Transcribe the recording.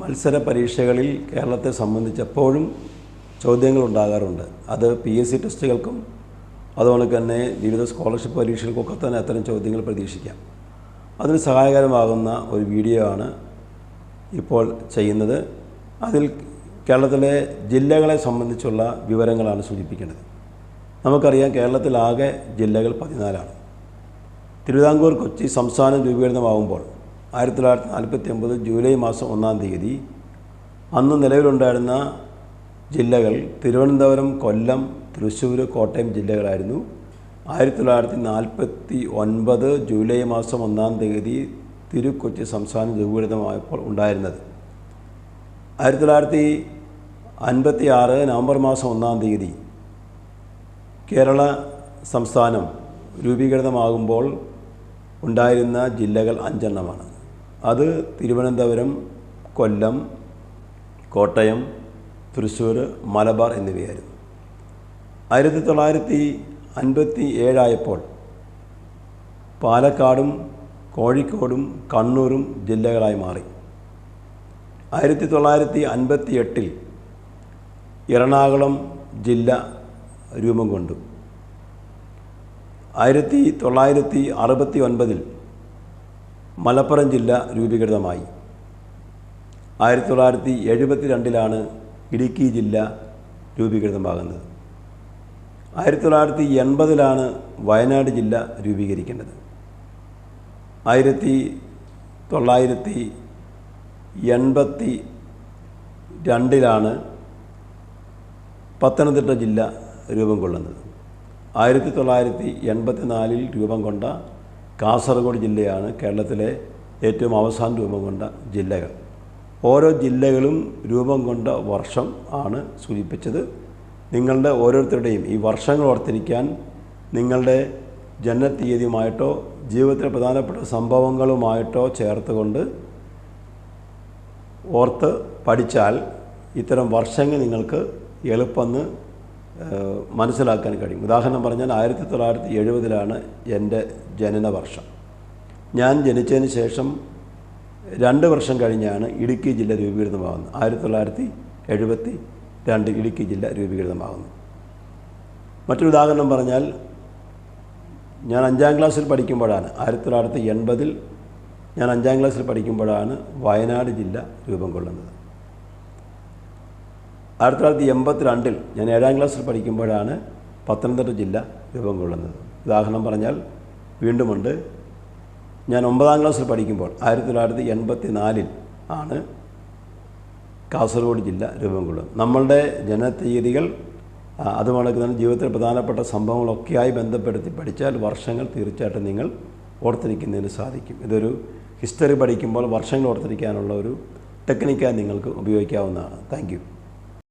മത്സര പരീക്ഷകളിൽ കേരളത്തെ സംബന്ധിച്ചെപ്പോഴും ചോദ്യങ്ങളുണ്ടാകാറുണ്ട്. അത് PSC ടെസ്റ്റുകൾക്കും അതുപോലെ തന്നെ വിവിധ സ്കോളർഷിപ്പ് പരീക്ഷകൾക്കൊക്കെ തന്നെ അത്തരം ചോദ്യങ്ങൾ പ്രതീക്ഷിക്കാം. അതിന് സഹായകരമാകുന്ന ഒരു വീഡിയോ ആണ് ഇപ്പോൾ ചെയ്യുന്നത്. അതിൽ കേരളത്തിലെ ജില്ലകളെ സംബന്ധിച്ചുള്ള വിവരങ്ങളാണ് സൂചിപ്പിക്കുന്നത്. നമുക്കറിയാം, കേരളത്തിലാകെ ജില്ലകൾ 14ആണ്. തിരുവിതാംകൂർ കൊച്ചി സംസ്ഥാനം രൂപീകൃതമാകുമ്പോൾ 1949 ജൂലൈ മാസം 1-ാം തീയതി അന്ന് നിലവിലുണ്ടായിരുന്ന ജില്ലകൾ തിരുവനന്തപുരം, കൊല്ലം, തൃശ്ശൂർ, കോട്ടയം ജില്ലകളായിരുന്നു. 1949 ജൂലൈ മാസം 1-ാം തീയതി തിരുക്കൊച്ചി സംസ്ഥാനം രൂപീകൃതമായപ്പോൾ ഉണ്ടായിരുന്നത്. 1956 നവംബർ മാസം 1-ാം തീയതി കേരള സംസ്ഥാനം രൂപീകൃതമാകുമ്പോൾ ഉണ്ടായിരുന്ന ജില്ലകൾ 5 എണ്ണമാണ്. അത് തിരുവനന്തപുരം, കൊല്ലം, കോട്ടയം, തൃശ്ശൂർ, മലബാർ എന്നിവയായിരുന്നു. 1957 ആയപ്പോൾ പാലക്കാടും കോഴിക്കോടും കണ്ണൂരും ജില്ലകളായി മാറി. 1958 എറണാകുളം ജില്ല രൂപം കൊണ്ടു. 1969 മലപ്പുറം ജില്ല രൂപീകൃതമായി. 1972 ഇടുക്കി ജില്ല രൂപീകൃതമാകുന്നത്. 1980 വയനാട് ജില്ല രൂപീകരിക്കേണ്ടത്. 1982 പത്തനംതിട്ട ജില്ല രൂപം കൊള്ളുന്നത്. 1984 രൂപം കൊണ്ട കാസർഗോഡ് ജില്ലയാണ് കേരളത്തിലെ ഏറ്റവും അവസാനം രൂപം കൊണ്ട ജില്ലകൾ. ഓരോ ജില്ലകളും രൂപം കൊണ്ട വർഷം ആണ് സൂചിപ്പിച്ചത്. നിങ്ങളുടെ ഓരോരുത്തരുടെയും ഈ വർഷങ്ങൾ ഓർത്തിരിക്കാൻ നിങ്ങളുടെ ജനനത്തീയതിയുമായിട്ടോ ജീവിതത്തിലെ പ്രധാനപ്പെട്ട സംഭവങ്ങളുമായിട്ടോ ചേർത്തുകൊണ്ട് ഓർത്ത് പഠിച്ചാൽ ഇത്തരം വർഷങ്ങൾ നിങ്ങൾക്ക് എളുപ്പം മനസ്സിലാക്കാൻ കഴിയും. ഉദാഹരണം പറഞ്ഞാൽ 1970 എൻ്റെ ജനന വർഷം. ഞാൻ ജനിച്ചതിന് ശേഷം 2 വർഷം കഴിഞ്ഞാണ് ഇടുക്കി ജില്ല രൂപീകൃതമാകുന്നത്. 1972 ഇടുക്കി ജില്ല രൂപീകൃതമാകുന്നു. മറ്റൊരു ഉദാഹരണം പറഞ്ഞാൽ, ഞാൻ 5-ാം ക്ലാസ്സിൽ പഠിക്കുമ്പോഴാണ് 1980 ഞാൻ 5-ാം ക്ലാസ്സിൽ പഠിക്കുമ്പോഴാണ് വയനാട് ജില്ല രൂപം കൊള്ളുന്നത്. 1982 ഞാൻ 7-ാം ക്ലാസ്സിൽ പഠിക്കുമ്പോഴാണ് പത്തനംതിട്ട ജില്ല രൂപം കൊള്ളുന്നത്. ഉദാഹരണം പറഞ്ഞാൽ വീണ്ടുമുണ്ട്, ഞാൻ 9-ാം ക്ലാസ്സിൽ പഠിക്കുമ്പോൾ 1984 ആണ് കാസർഗോഡ് ജില്ല രൂപം കൊള്ളുന്നത്. നമ്മളുടെ ജനനത്തീയതികൾ അതുപോലെ തന്നെ ജീവിതത്തിലെ പ്രധാനപ്പെട്ട സംഭവങ്ങളൊക്കെയായി ബന്ധപ്പെടുത്തി പഠിച്ചാൽ വർഷങ്ങൾ തീർച്ചയായിട്ടും നിങ്ങൾ ഓർത്തിരിക്കുന്നതിന് സാധിക്കും. ഇതൊരു ഹിസ്റ്ററി പഠിക്കുമ്പോൾ വർഷങ്ങൾ ഓർത്തിരിക്കാനുള്ള ഒരു ടെക്നിക്കായി നിങ്ങൾക്ക് ഉപയോഗിക്കാവുന്നതാണ്. Thank you.